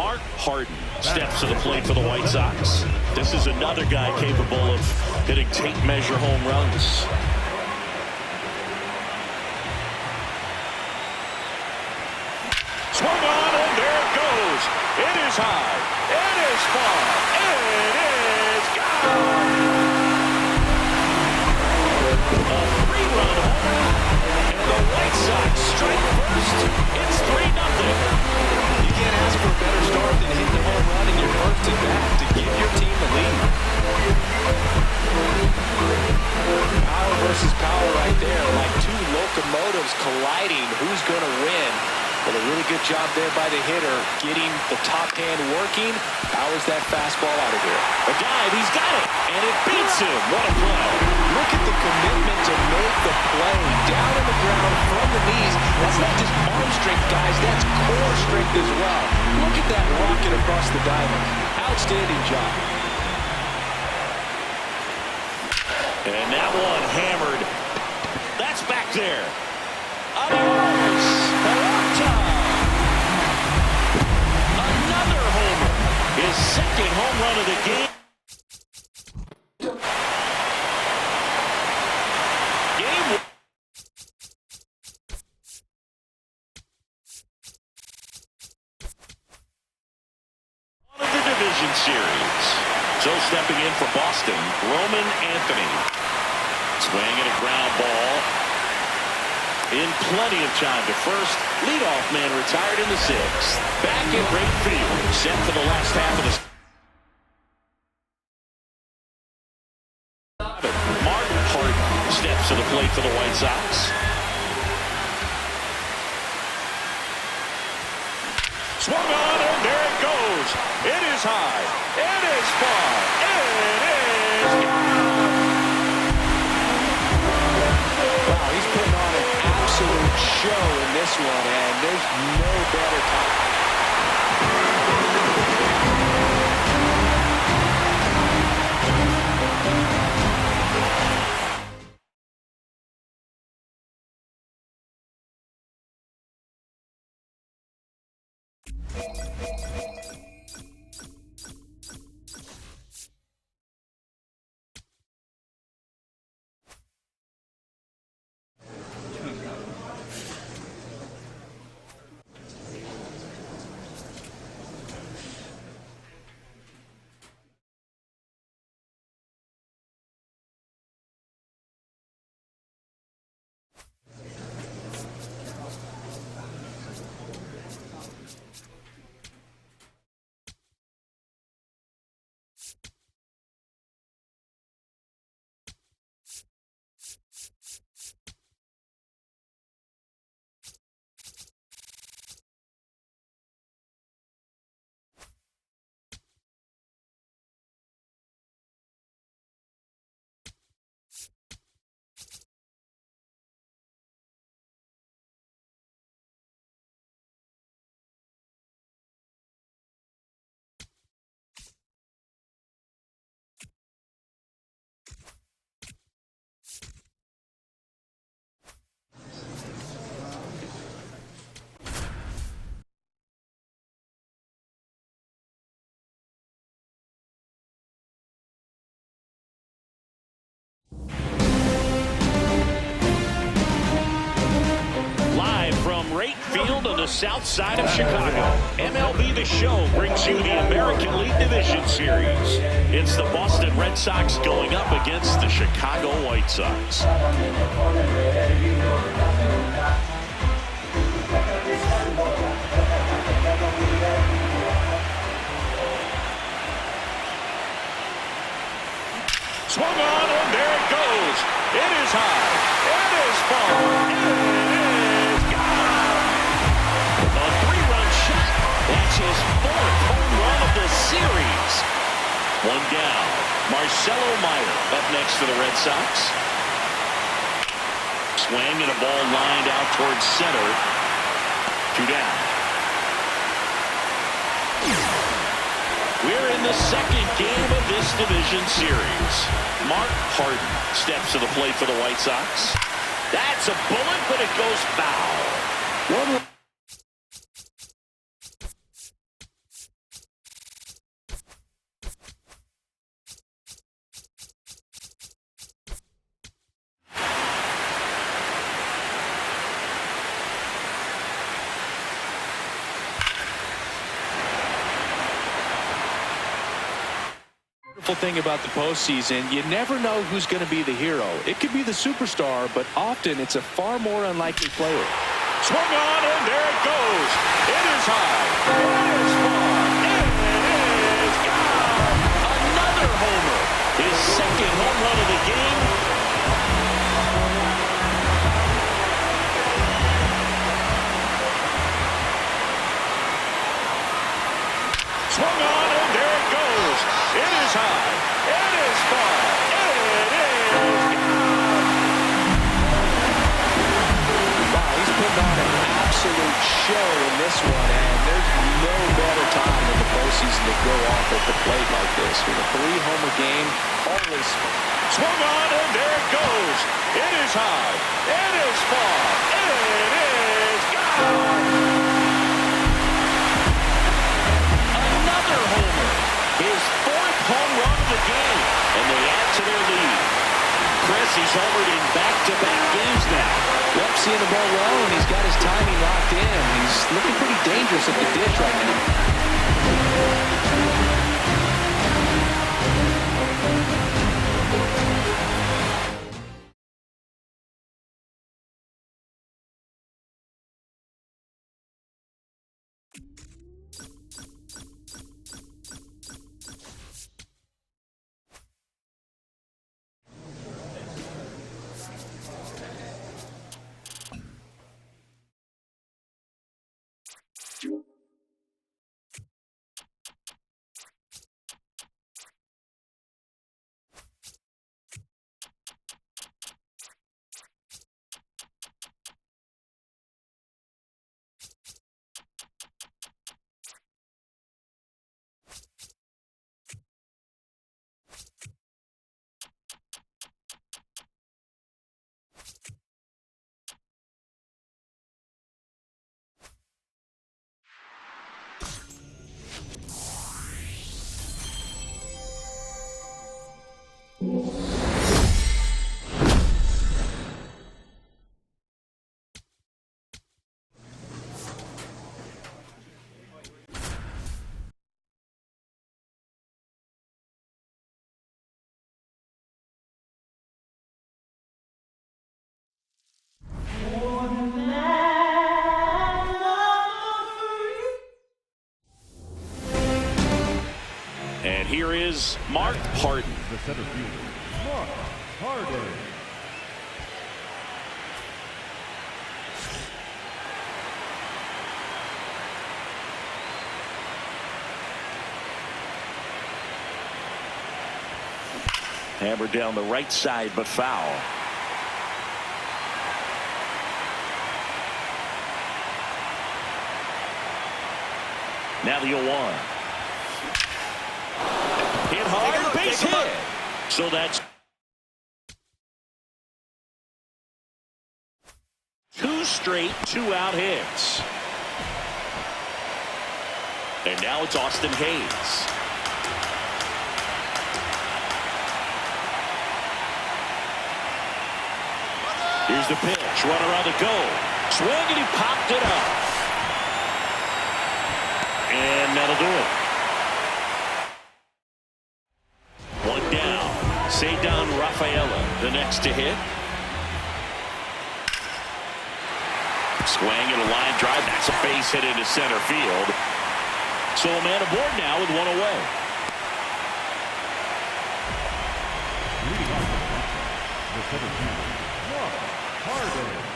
Mark Harden steps to the plate for the White Sox. This is another guy capable of hitting tape measure home runs. Swung on, and there it goes. It is high. It is far. It is gone. A three-run homer, and the White Sox strike first. It's 3-0. You can't ask for a better start than hitting the home run in your first at bat to give your team the lead. Power versus power right there, like two locomotives colliding. Who's going to win? Well, a really good job there by the hitter, getting the top hand working. Powers that fastball out of here. A dive, he's got it, and it beats him. What a play. Look at the commitment to make the play down on the ground from the knees. That's not just arm strength, guys. That's core strength as well. Look at that rocket across the diamond. Outstanding job. And that one hammered. That's back there. Amores. Another homer. His second home run of the game. One of the division series. So stepping in for Boston, Roman Anthony. Swinging a ground ball. In plenty of time to first. Leadoff man retired in the sixth. Back in right field. Set for the last half of the Mark Harden steps to the plate for the White Sox. Swung on, and there it goes. It is high. It is far. It is gone. Wow, he's putting on an absolute show in this one, and there's no better time. Right field on the south side of Chicago. MLB The Show brings you the American League Division Series. It's the Boston Red Sox going up against the Chicago White Sox. Swung on, and there it goes. It is high. It is far. His fourth home run of the series. One down. Marcelo Meyer up next for the Red Sox. Swing and a ball lined out towards center. Two down. We're in the second game of this division series. Mark Harden steps to the plate for the White Sox. That's a bullet, but it goes foul. wonderful thing about the postseason, you never know who's going to be the hero. It could be the superstar, but often it's a far more unlikely player. Swung on, and there it goes. It is high. It is far. It is gone. Another homer. His second home run of the game. Swung on, and there it goes. It is high. It is far. It is gone. Wow, he's putting on an absolute show in this one, and there's no better time in the postseason to go off at the plate like this. With a 3-homer game, always swung on, and there it goes. It is high. It is far. It is gone. Another homer. His 4th home run of the game. And they add to their lead. Chris, he's homered in back-to-back games now. Yep, seeing the ball well, and he's got his timing locked in. He's looking pretty dangerous at the dish right now. And here is Mark Harden. The center fielder, Mark Harden. Hammered down the right side, but foul. Now the 0-1. Hit hard, base hit. So that's 2 straight 2-out hits. And now it's Austin Hayes. Here's the pitch. Runner on the go. Swing, and he popped it up. And that'll do it. 1 down. Ceddanne Rafaela, the next to hit. Swing and a line drive. That's a base hit into center field. So a man aboard now with 1 away. The center fielder, Mark Harden.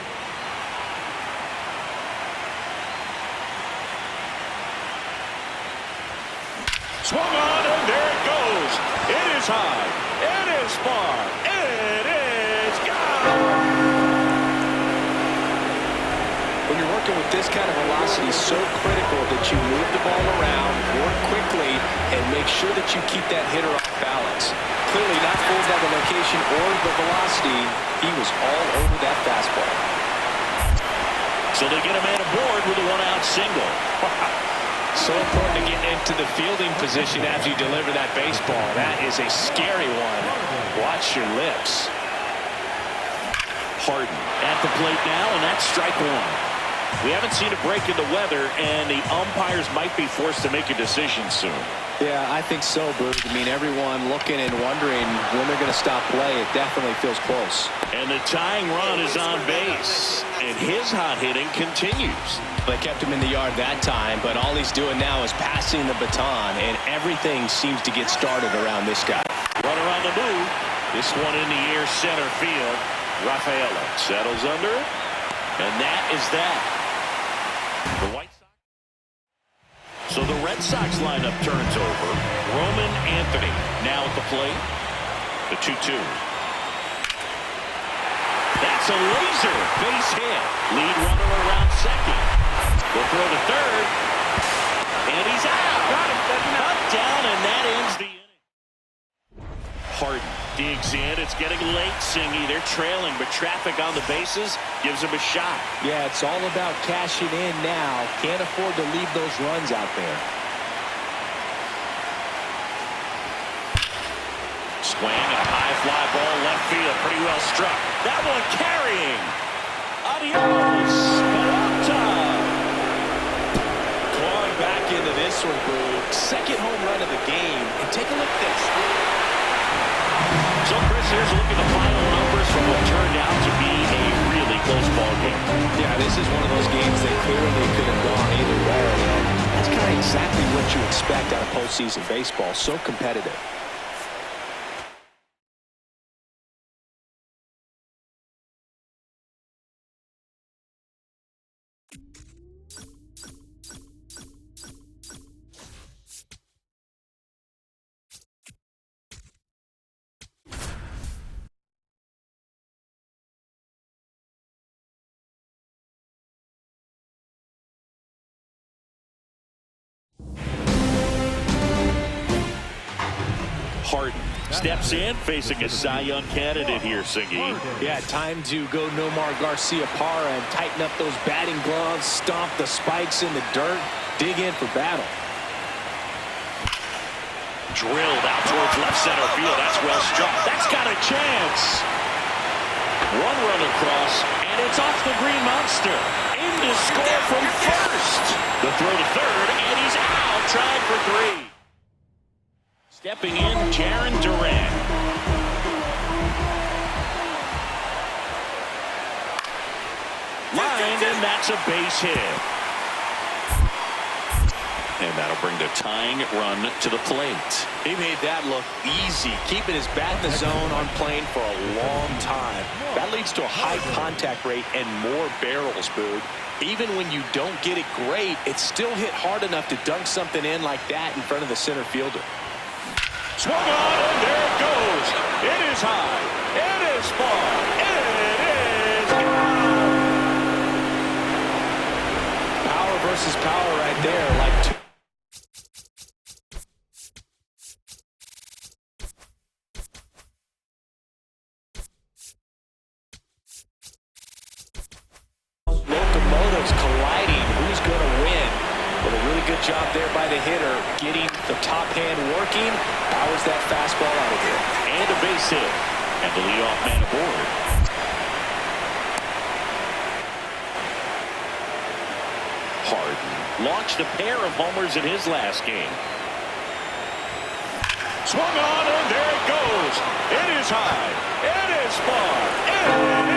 Swung on, and there it goes. It is high. It is far. It is gone. When you're working with this kind of velocity, it's so critical that you move the ball around, work quickly, and make sure that you keep that hitter off balance. Clearly not fooled by the location or the velocity. He was all over that fastball. So they get a man aboard with a 1-out single. So important to get into the fielding position after you deliver that baseball. That is a scary one. Watch your lips. Harden at the plate now, and that's strike 1. We haven't seen a break in the weather, and the umpires might be forced to make a decision soon. Yeah, I think so, Boog. I mean, everyone looking and wondering when they're going to stop play. It definitely feels close. And the tying run is on base, and his hot hitting continues. They kept him in the yard that time, but all he's doing now is passing the baton, and everything seems to get started around this guy. Runner on the move. This one in the air, center field. Rafaela settles under it, and that is that. The White Sox. So the Red Sox lineup turns over. Roman Anthony now at the plate. The 2-2. That's a laser base hit. Lead runner around second. They'll throw to third. And he's out. Got him. Cut down, and that ends the inning. Harden digs in. It's getting late, Singy. They're trailing, but traffic on the bases gives him a shot. Yeah, it's all about cashing in now. Can't afford to leave those runs out there. Swing and a high fly ball left field. Pretty well struck. That one carrying. Adios. Peralta. Clawing back into this one, Boog. Second home run of the game. And take a look at this. So, Chris, here's a look at the final numbers from what turned out to be a really close ball game. Yeah, this is one of those games that clearly could have gone either way. And that's kind of exactly what you expect out of postseason baseball. So competitive. Harden steps in, facing a Cy Young candidate here, Singy. Yeah, time to go Nomar Garciaparra and tighten up those batting gloves, stomp the spikes in the dirt, dig in for battle. Drilled out towards left center field. That's well struck. That's got a chance. One run across, and it's off the Green Monster. In to score from first. The throw to third, and he's out, trying for three. Stepping in, Jarren Duran. Lined, and that's a base hit. And that'll bring the tying run to the plate. He made that look easy, keeping his bat in the zone on plane for a long time. That leads to a high contact rate and more barrels, Boog. Even when you don't get it great, it's still hit hard enough to dunk something in like that in front of the center fielder. Swung on, and there it goes. It is high. It is far. It is gone. Power versus power right there. Like two. Locomotives colliding. Who's going to win? Well, a really good job there by the hitter, getting the top hand working. Powers that fastball out of here. And a base hit. And the leadoff man aboard. Harden launched a pair of homers in his last game. Swung on, and there it goes. It is high. It is far. It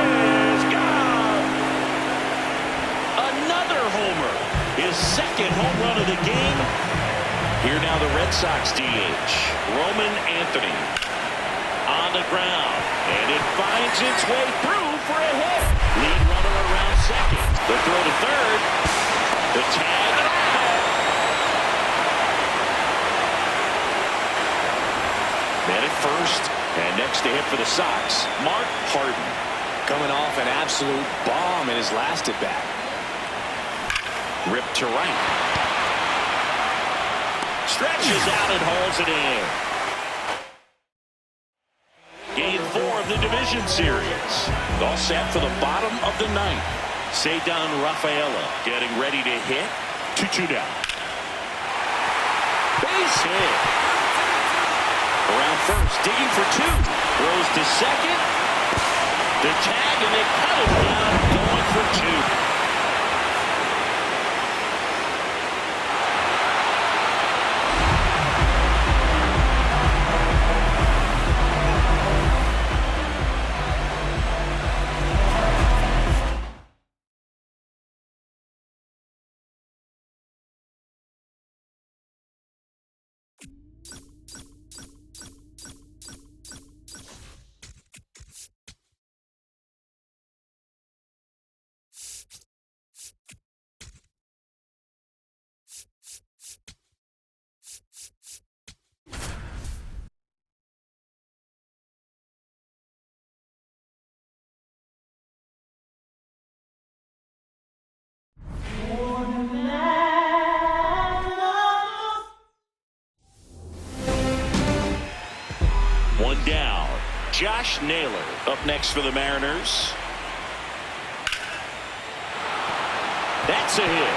is gone. Another homer. His second home run of the game. Here now the Red Sox DH, Roman Anthony. On the ground, and it finds its way through for a hit. Lead runner around second. The throw to third. The tag out. Man at first, and next to hit for the Sox, Mark Harden. Coming off an absolute bomb in his last at-bat. Ripped to right. Stretches out and hauls it in. Game 4 of the division series. All set for the bottom of the ninth. Ceddanne Rafaela getting ready to hit. 2-2 down. Base hit. Around first, digging for two. Throws to second. The tag, and they cut him down, going for two. Josh Naylor up next for the Mariners. That's a hit.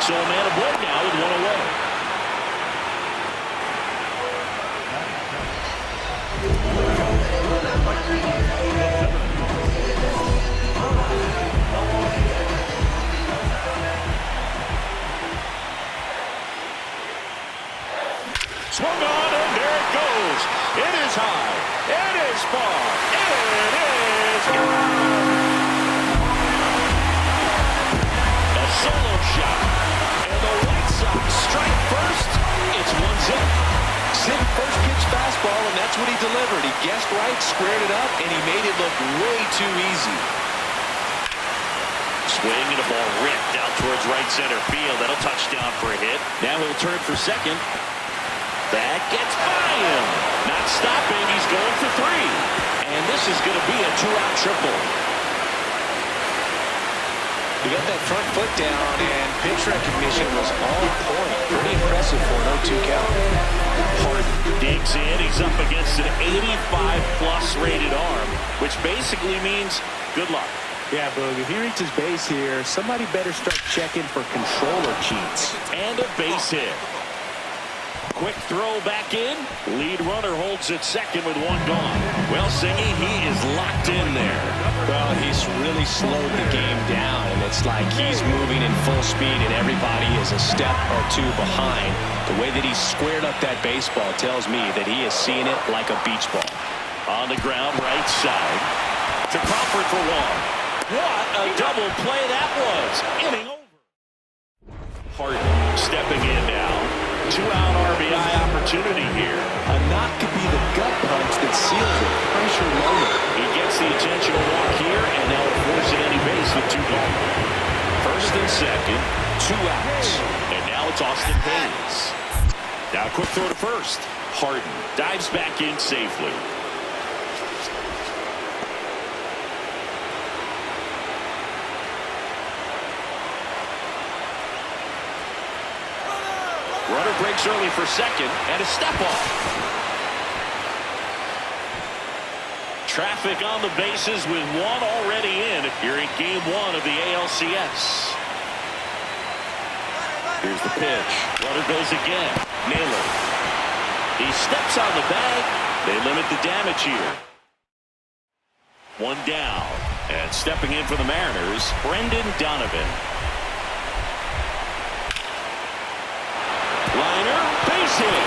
So a man aboard now with one away. Swung on, and there it goes. It is high. It is far. It is gone. A solo shot. And the White Sox strike first. It's 1-0. Sid first pitch fastball, and that's what he delivered. He guessed right, squared it up, and he made it look way too easy. Swing and a ball ripped out towards right center field. That'll touchdown for a hit. Now he'll turn for second. That gets by him. Not stopping. He's going for 3. And this is going to be a 2-out triple. He got that front foot down, and pitch recognition was on point. Pretty impressive for an 0-2 count. Harden digs in. He's up against an 85-plus rated arm, which basically means good luck. Yeah, Boog, if he reaches base here, somebody better start checking for controller cheats. And a base hit. Quick throw back in. Lead runner holds at second with 1 gone. Well, Singy, he is locked in there. Well, he's really slowed the game down, and it's like he's moving in full speed, and everybody is a step or 2 behind. The way that he squared up that baseball tells me that he is seeing it like a beach ball. On the ground, right side. To Crawford for 1. What a double play that was. Inning over. Harden stepping in now. 2-out RBI opportunity here. A knock could be the gut punch that seals it. Pressure loaded. He gets the intentional walk here, and now forcing any base with 2 gone. First and second, 2 outs. And now it's Austin Hayes. Now a quick throw to first. Harden dives back in safely. Runner breaks early for second, and a step off. Traffic on the bases with 1 already in here in game 1 of the ALCS. Here's the pitch. Runner goes again. Naylor. He steps on the bag. They limit the damage here. 1 down. And stepping in for the Mariners, Brendan Donovan. Liner, base hit.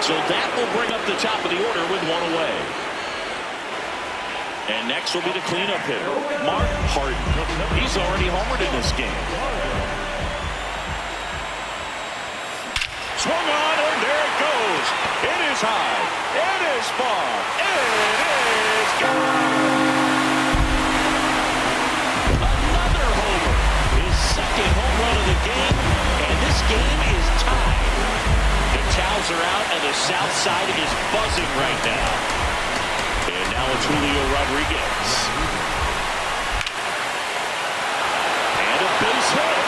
So that will bring up the top of the order with 1 away. And next will be the cleanup hitter, Mark Harden. He's already homered in this game. Swung on, and there it goes. It is high. It is far. It is gone. Another homer. His second home run of the game, and this game is tied. The towels are out, and the south side is buzzing right now. And now it's Julio Rodriguez. And a base hit.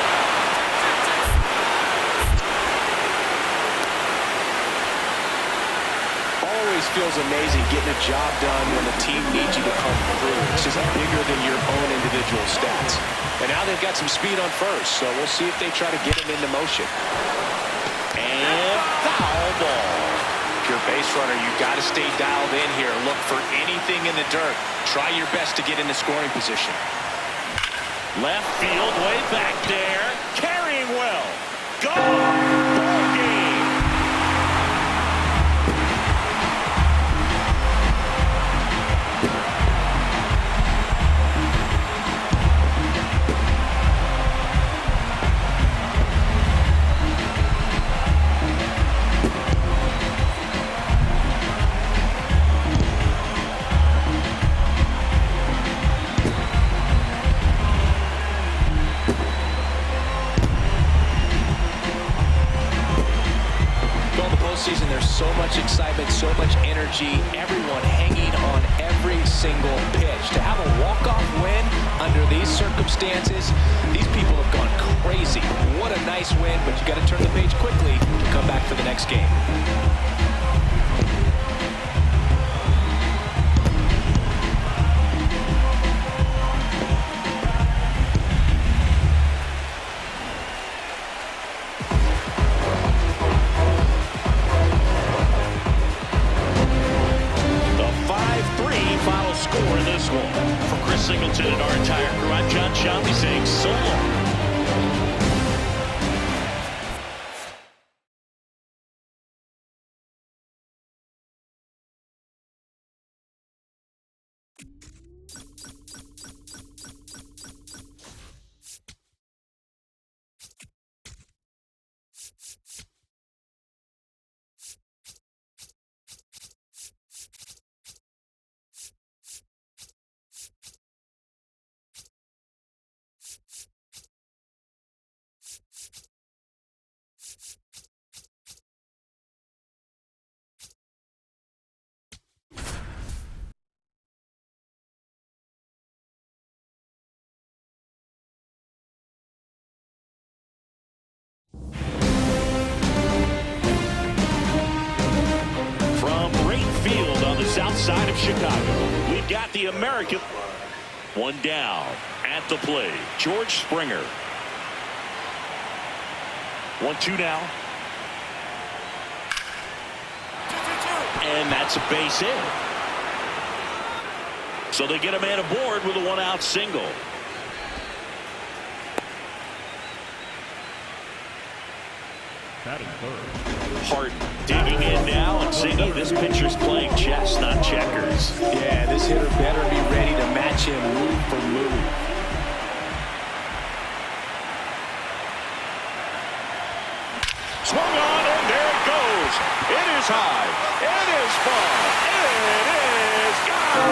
Always feels amazing getting a job done when the team needs you to come through. It's just bigger than your own individual stats. And now they've got some speed on first, so we'll see if they try to get him into motion. And foul ball. If you're a base runner, you've got to stay dialed in here. Look for anything in the dirt. Try your best to get in the scoring position. Left field, way back there. Carrying well. Gone. Ball game. Season, there's so much excitement, so much energy, everyone hanging on every single pitch. To have a walk-off win under these circumstances, these people have gone crazy. What a nice win, but you got to turn the page quickly to come back for the next game. Final score in this one. For Chris Singleton and our entire crew, I'm John Shelby saying so long. South side of Chicago, we've got the American. One down at the plate, George Springer. 1-2 now. And that's a base hit. So they get a man aboard with a one-out single. Batting third. Hart digging in now and singing. This pitcher's playing chess, not checkers. Yeah, this hitter better be ready to match him move for move. Swung on, and there it goes. It is high. It is far. It is gone.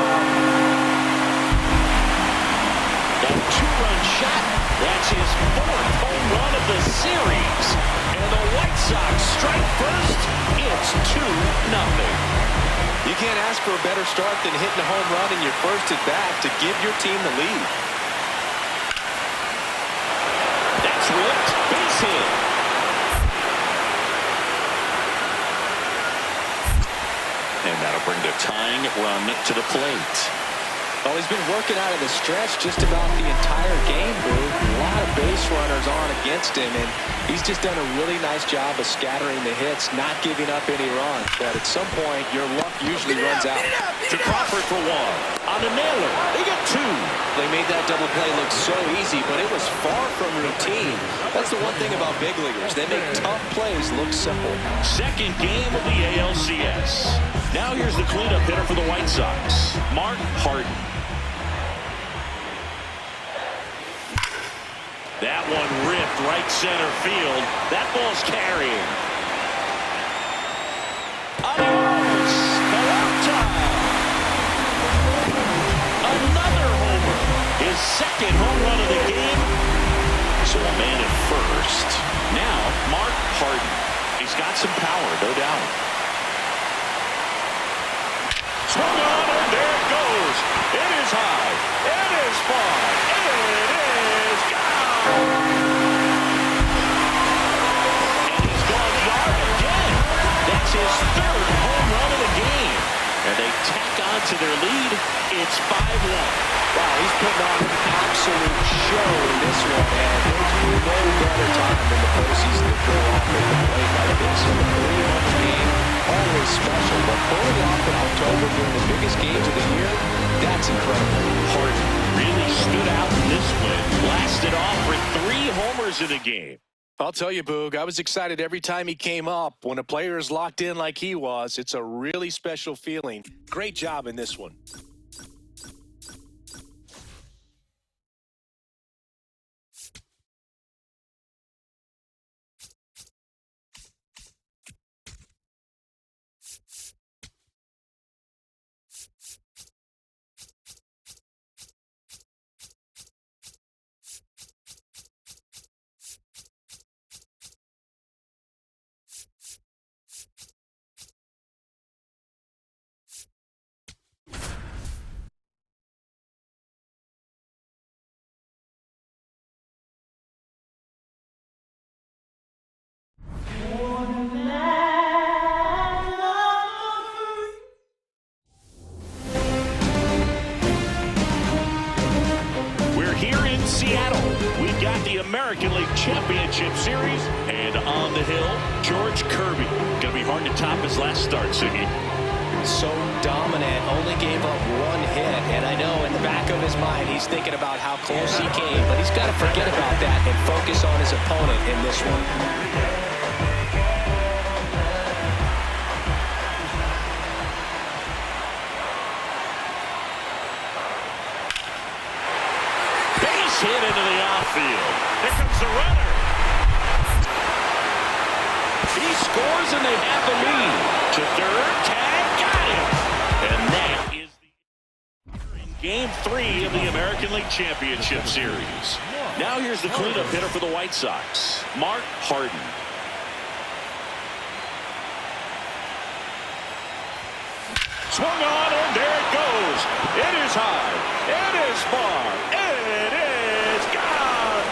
A two-run shot. That's his fourth home run of the series. And the White Sox strike first. It's 2-0. You can't ask for a better start than hitting a home run in your first at bat to give your team the lead. That's ripped. Base hit. And that'll bring the tying run to the plate. Well, he's been working out of the stretch just about the entire game, Boo. A lot of base runners on against him, and he's just done a really nice job of scattering the hits, not giving up any runs. But at some point, your luck usually runs out. To Crawford for one. On the nailer, they get two. They made that double play look so easy, but it was far from routine. That's the one thing about big leaguers. They make tough plays look simple. Second game of the ALCS. Now here's the cleanup hitter for the White Sox, Mark Harden. That one ripped right center field. That ball's carrying. Adios, Peralta. Another homer. His second home run of the game. So a man at first. Now, Mark Harden. He's got some power, no doubt. Swung on, and there it goes. It is high. It is far. It is gone. And he's gone yard again. That's his third home run of the game. And they tack on to their lead. It's 5-1. Wow, he's putting on an absolute show in this one, and there's no better time than the postseason to go off at the plate like this. So the 3-1 game, always special, but pulling off in October during the biggest games of the year, that's incredible. Harden really stood out in this win, blasted off for 3 homers in the game. I'll tell you, Boog, I was excited every time he came up. When a player is locked in like he was, it's a really special feeling. Great job in this one. Seattle, we've got the American League Championship Series. And on the hill, George Kirby. Going to be hard to top his last start, Siggy. So dominant, only gave up one hit. And I know in the back of his mind, he's thinking about how close he came. But he's got to forget about that and focus on his opponent in this one. Hit into the outfield. Here comes the runner. He scores and they have the lead. To third, tag, got him. And that is the Game 3 of the American League Championship Series. Now here's the cleanup hitter for the White Sox, Mark Harden. Swung on and there it goes. It is high. It is far. It is gone.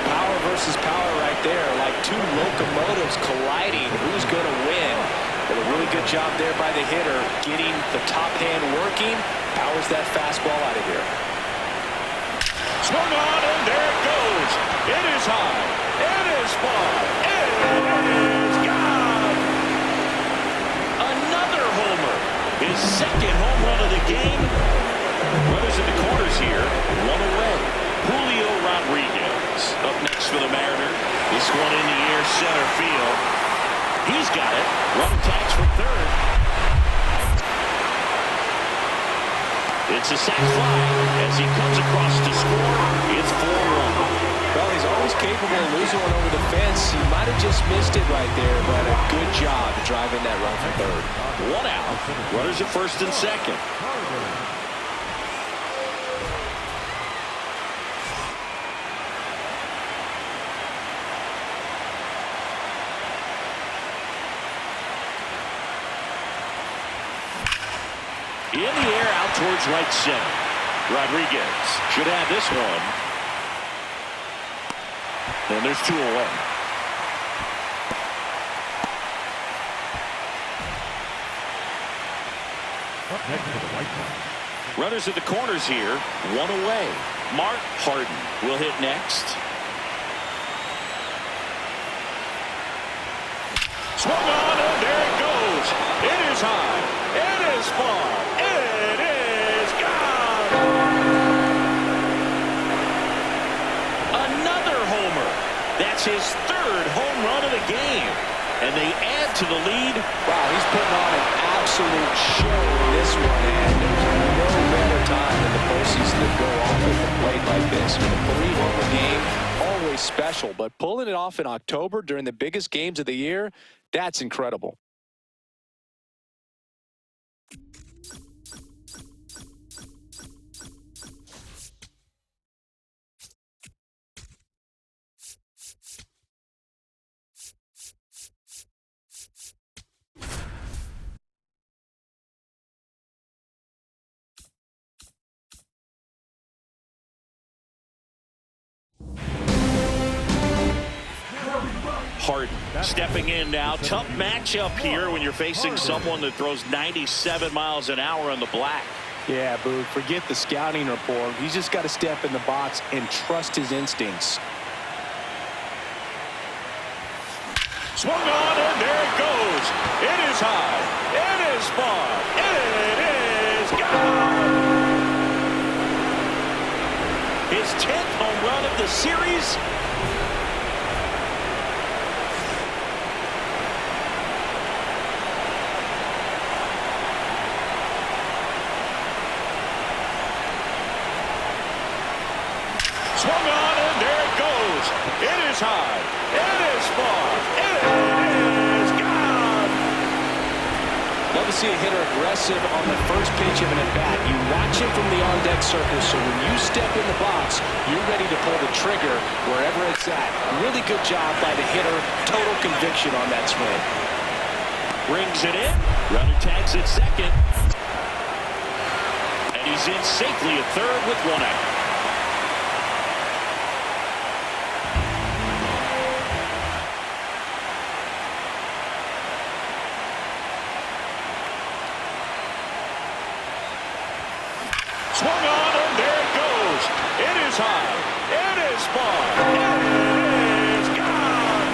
Power versus power right there, like two locomotives colliding. Who's going to win? But a really good job there by the hitter, getting the top hand working. Powers that fastball out of here. Swung on and there it goes. It is high. It is far. It is gone. Another homer. His second home run of the game. Runners in the corners here. One away. Julio Rodriguez up next for the Mariners. This one in the air, center field. He's got it. Runner tags from third. It's a sac fly as he comes across to score. It's 4-1. Well, he's always capable of losing one over the fence. He might have just missed it right there, but a good job driving that run from third. One out. Runners at first and second. In the air, out towards right center. Rodriguez should have this one. And there's 2 away. Up next for the White Sox. Runners at the corners here. 1 away. Mark Harden will hit next. Swung on and there it goes. It is high. It is far. It is gone. Another homer. That's his 3rd home run of the game. And they add to the lead. Wow, he's putting on an absolute show in this one. And there's no better time in the postseason to go off at the plate like this. A 3-homer game, always special. But pulling it off in October during the biggest games of the year, that's incredible. Harden stepping in now. Tough matchup here when you're facing someone that throws 97 miles an hour on the black. Yeah, Boo, forget the scouting report. He's just got to step in the box and trust his instincts. Swung on and there it goes. It is high. It is far. It is gone. His 10th home run of the series. Swung on and there it goes. It is high. It is far. It is gone. Love to see a hitter aggressive on the first pitch of an at-bat. You watch him from the on-deck circle, so when you step in the box, you're ready to pull the trigger wherever it's at. Really good job by the hitter. Total conviction on that swing. Brings it in. Runner tags at second. And he's in safely at third with 1 out. Swung on, and there it goes. It is high. It is far. It is gone.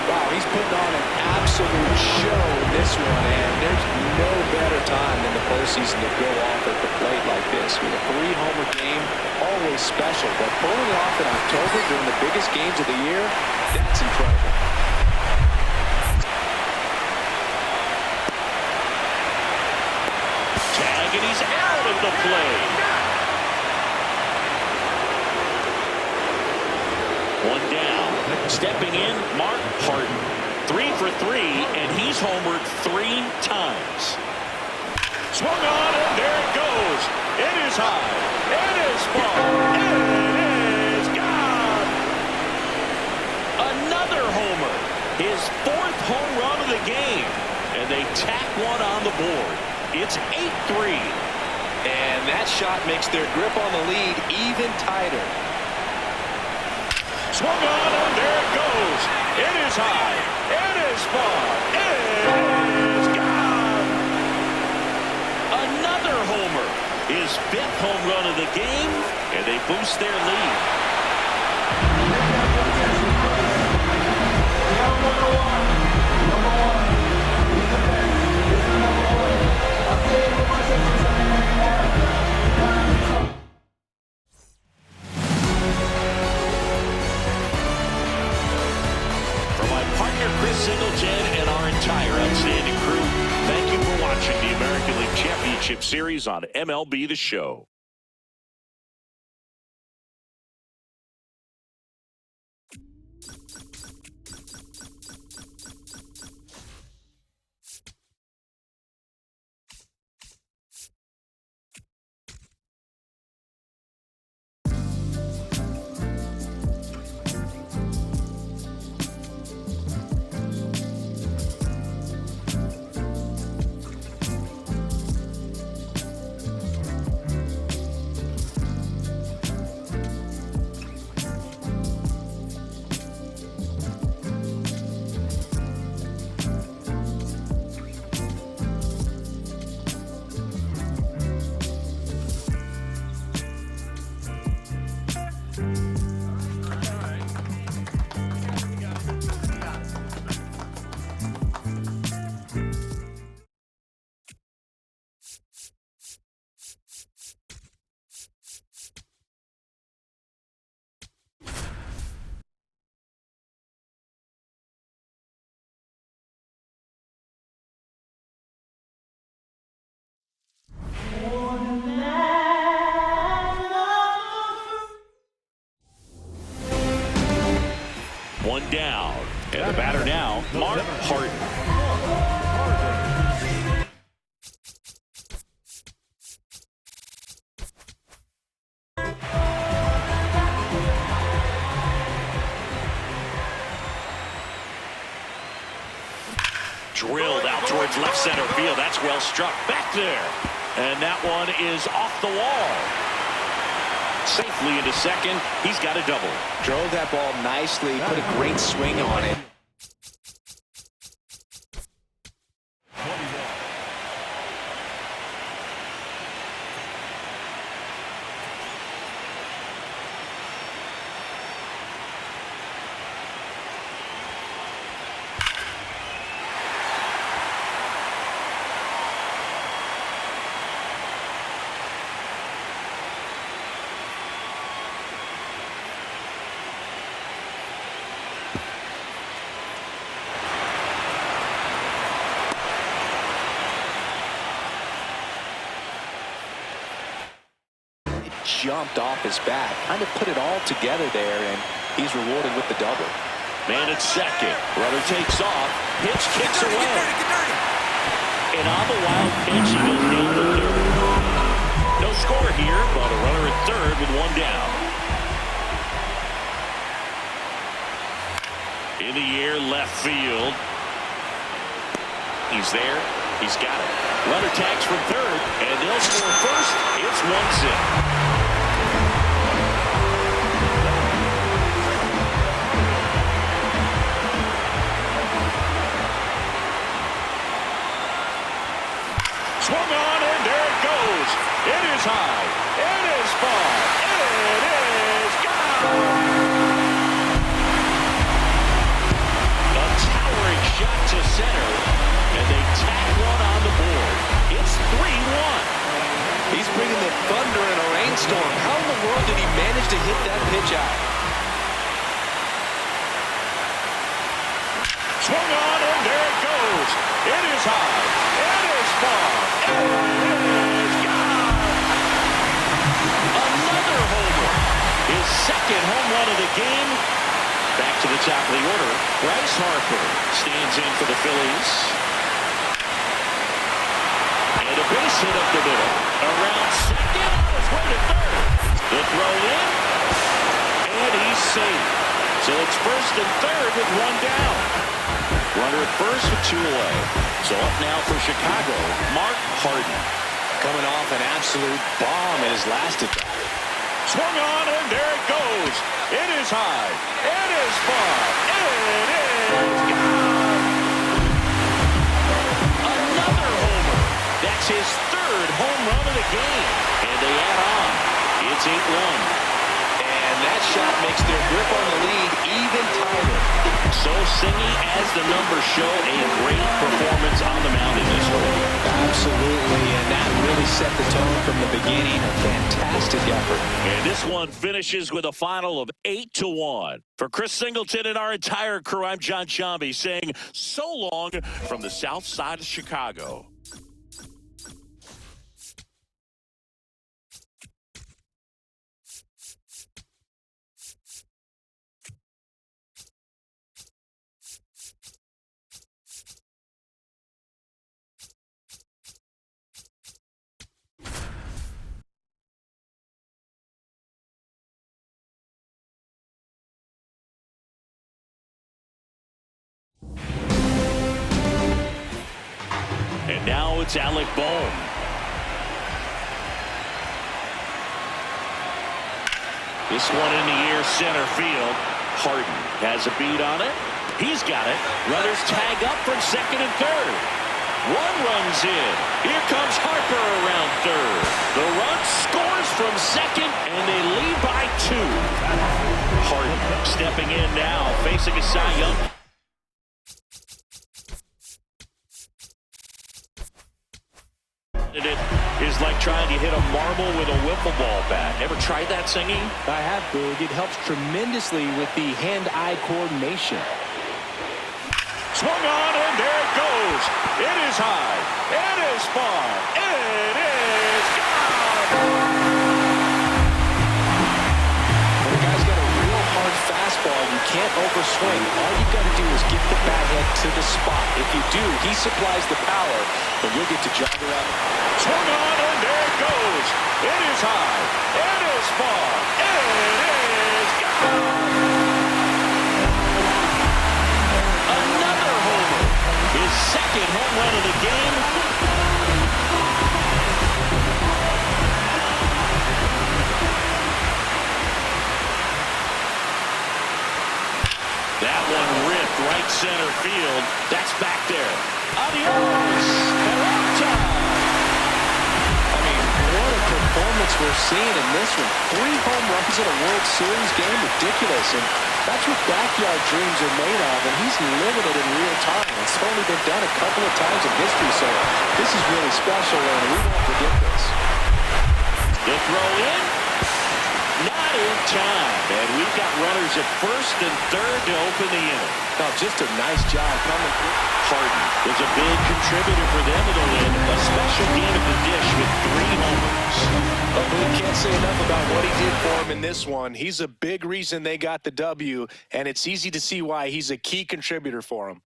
Wow, he's putting on an absolute show in this one, and there's no better time than the postseason to go off at the plate like this. With a 3-homer game, always special, but pulling it off in October during the biggest games of the year, that's incredible. Tag, and he's out of the play. One down. Stepping in, Mark Harden. 3 for 3, and he's homered 3 times. Swung on, and there it goes. It is high. It is far. It is gone. Another homer. His 4th home run of the game. And they tack one on the board. It's 8-3. And that shot makes their grip on the lead even tighter. Swung on, and there it goes. It is high. It is far. It is gone. Another homer. His 5th home run of the game, and they boost their lead. Chris Singleton and our entire outstanding crew, thank you for watching the American League Championship Series on MLB The Show. One down. And the batter now, Mark Harden. Drilled out towards left center field. That's well struck. Back there. And that one is off the wall. Safely into second. He's got a double. Drove that ball nicely, put a great swing on it. Jumped off his bat, kind of put it all together there, and he's rewarded with the double. Man at second. Runner takes off. Pitch kicks away. And on the wild pitch, he goes down to third. No score here, but a runner at third with one down. In the air, left field. He's there. He's got it. Runner tags from third, and they'll score first. It's 1-0. Swung on, and there it goes. goes. It is high. It is far. It is gone. A towering shot to center, and they tack one on the board. It's 3-1. He's bringing the thunder in a rainstorm. How in the world did he manage to hit that pitch out? Swung on, and there it goes. It is high. It is far. It is gone. Another homer. His second home run of the game. Back to the top of the order. Bryce Harper stands in for the Phillies. And a base hit up the middle. Around second. On his way to third. The throw in. And he's safe. So it's first and third with one down. Runner at first with two away. So up now for Chicago, Mark Harden. Coming off an absolute bomb in his last at bat. Swung on, and there it goes. It is high. It is far. It is gone. Another homer. That's his third home run of the game. And they add on. It's 8-1. And that shot makes their grip on the lead even tighter. So Singy, as the numbers show, a great performance on the mound in this one. Absolutely, and that really set the tone from the beginning. A fantastic effort. And this one finishes with a final of 8-1. For Chris Singleton and our entire crew, I'm John Shambi saying so long from the south side of Chicago. And now it's Alec Bohm. This one in the air, center field. Harden has a beat on it. He's got it. Runners tag up from second and third. One runs in. Here comes Harper around third. The run scores from second, and they lead by 2. Harden stepping in now, facing a Cy Young. It is like trying to hit a marble with a wiffle ball bat. Ever tried that, Singy? I have, Boog. It helps tremendously with the hand-eye coordination. Swung on, and there it goes. It is high. It is far. It is gone. When a guy's got a real hard fastball, you can't overswing. All you got to do is get the bat head to the spot. If you do, he supplies the power, and you'll get to jog around. Swung on, and there it goes. It is high. It is far. It is gone. Another homer. His second home run of the game. That one ripped right center field. That's back there. Adios. Peralta. I mean, what a performance we're seeing in this one. 3 home runs in a World Series game. Ridiculous. And that's what backyard dreams are made of. And he's living it in real time. It's only been done a couple of times in history. So this is really special, and we won't forget this. The throw in. Not in time. And we've got runners at first and third to open the inning. Oh, just a nice job coming through. Harden was a big contributor for them in the win. A special game at the dish with 3 homers. But we can't say enough about what he did for him in this one. He's a big reason they got the W, and it's easy to see why he's a key contributor for him.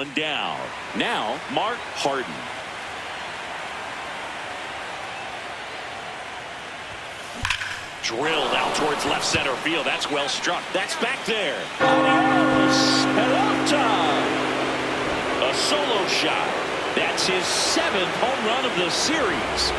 One down. Now, Mark Harden. Drilled out towards left center field. That's well struck. That's back there. Adios, pelota. A solo shot. That's his 7th home run of the series.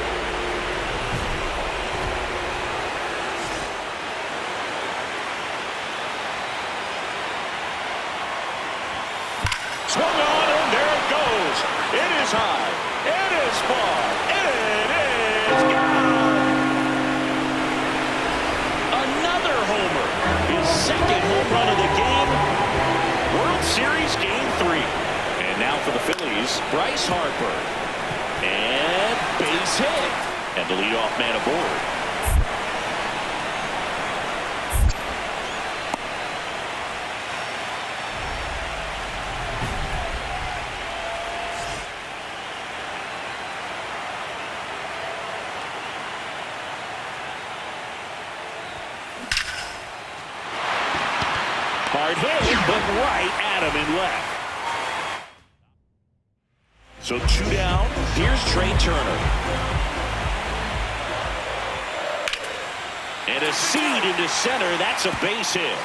Swung on, and there it goes. It is high. It is far. It is gone. Another homer. His 2nd home run of the game. World Series Game 3. And now for the Phillies, Bryce Harper. And base hit. And the leadoff man aboard. Hard hit, but right at him and left. So 2 down. Here's Trey Turner. And a seed into center. That's a base hit.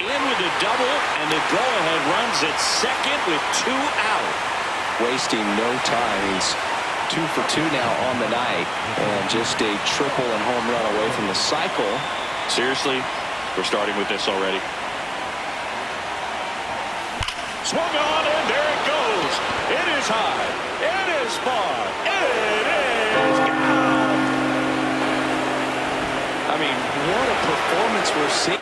In with a double, and the go-ahead runs at second with 2 out. Wasting no time. He's 2 for 2 now on the night, and just a triple and home run away from the cycle. Seriously, we're starting with this already. Swung on, and there it goes. It is high. It is far. It is gone. I mean, what a performance we're seeing.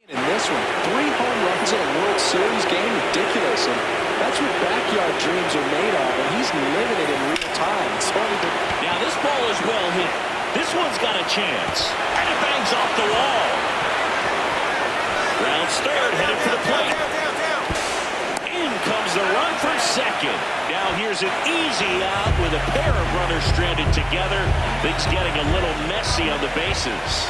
In this one, 3 home runs in a World Series game, ridiculous. And that's what backyard dreams are made of, and he's living it in real time. It's only been... Now this ball is well hit. This one's got a chance. And it bangs off the wall. Rounds third, headed for the plate. In comes the run from second. Now here's an easy out with a pair of runners stranded together. Things getting a little messy on the bases.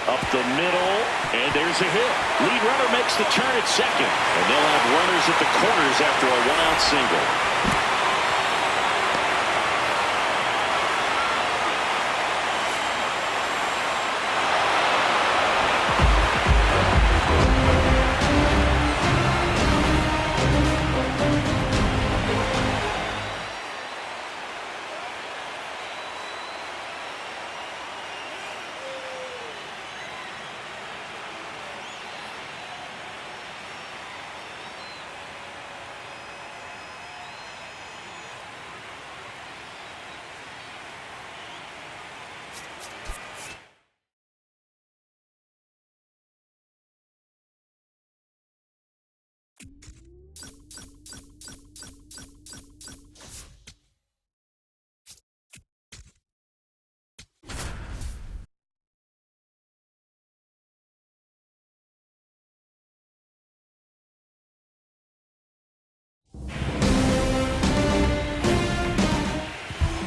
Up the middle, and there's a hit. Lead runner makes the turn at second, and they'll have runners at the corners after a 1-out single.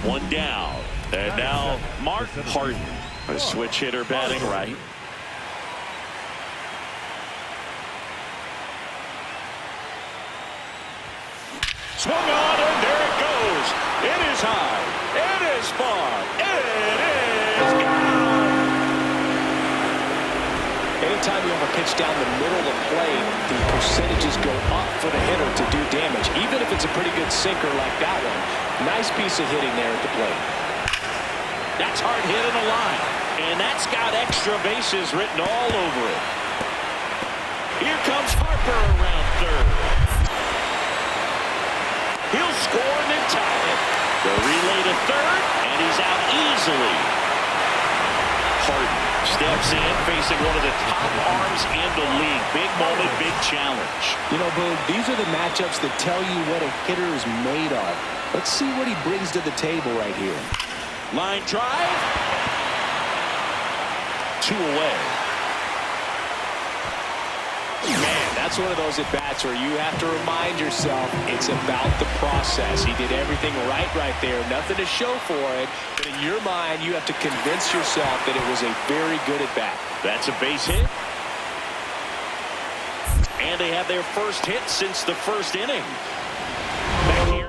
One down. And now Mark Harden, a switch hitter batting right. Swung on, and there it goes. It is high. It is far. It is gone. Anytime you have a pitch down the middle of the plate, the percentages go up for the hitter to do damage, even if it's a pretty good sinker like that one. Nice piece of hitting there at the plate. That's hard hit in the line. And that's got extra bases written all over it. Here comes Harper around third. He'll score and then tie it. The relay to third, and he's out easily. Harden steps in, facing one of the top arms in the league. Big moment, big challenge. You know, Boog, these are the matchups that tell you what a hitter is made of. Let's see what he brings to the table right here. Line drive. 2 away. Man, that that's one of those at-bats where you have to remind yourself it's about the process. He did everything right there. Nothing to show for it. But in your mind, you have to convince yourself that it was a very good at-bat. That's a base hit. And they have their first hit since the first inning. Back here.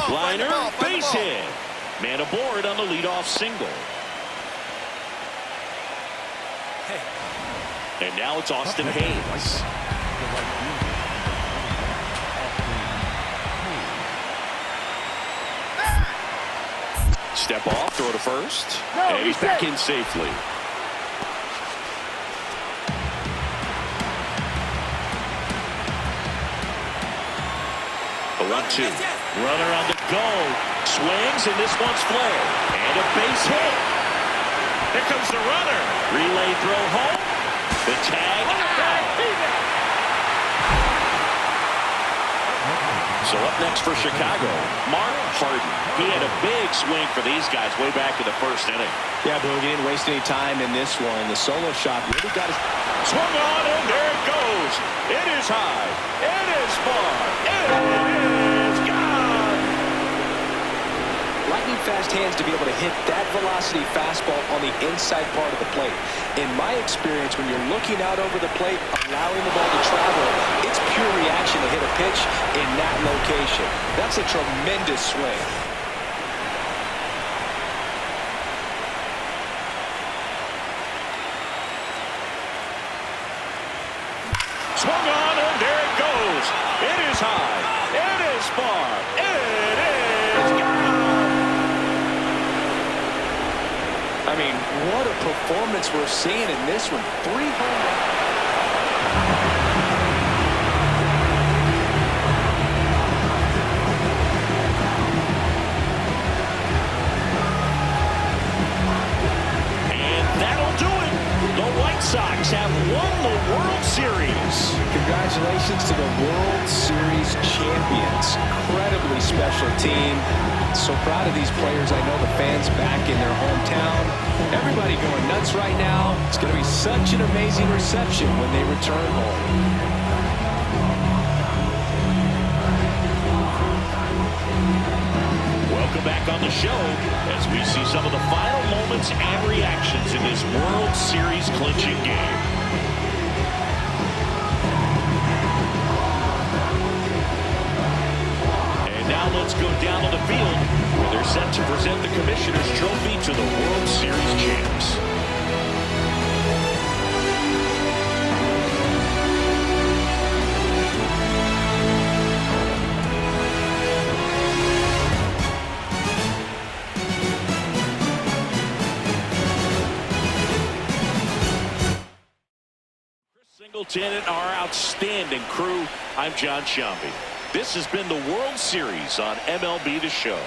Liner, base hit. Man aboard on the leadoff single. And now it's Austin Hayes. Step off, throw to first. And he's back in safely. The 1-2. Runner on the go. Swings, and this one's flared. And a base hit. Here comes the runner. Relay throw home. The tag out. So up next for Chicago, Mark Harden. He had a big swing for these guys way back in the first inning. Yeah, Boog, he didn't waste any time in this one. The solo shot really got his... Swung on, and there it goes. It is high. It is far. It is gone. Lightning fast hands to be able to hit that velocity fastball on the inside part of the plate. In my experience, when you're looking out over the plate, allowing the ball to travel, it's pure reaction to hit a pitch in that location. That's a tremendous swing. Swung on, and there it goes. It is high. It is far. It is gone. I mean, what a performance we're seeing in this one. 3 home runs. And that'll do it. The White Sox have won the World Series. Congratulations to the World Series champions. Incredibly special team. So proud of these players. I know the fans back in their hometown. Everybody going nuts right now. It's going to be such an amazing reception when they return home. Welcome back on the show as we see some of the final moments and reactions in this World Series clinching game. And now let's go down to the field where they're set to present the Commissioner's Trophy to the World Series champs. Singleton and our outstanding crew. I'm John Sciambi. This has been the World Series on MLB The Show.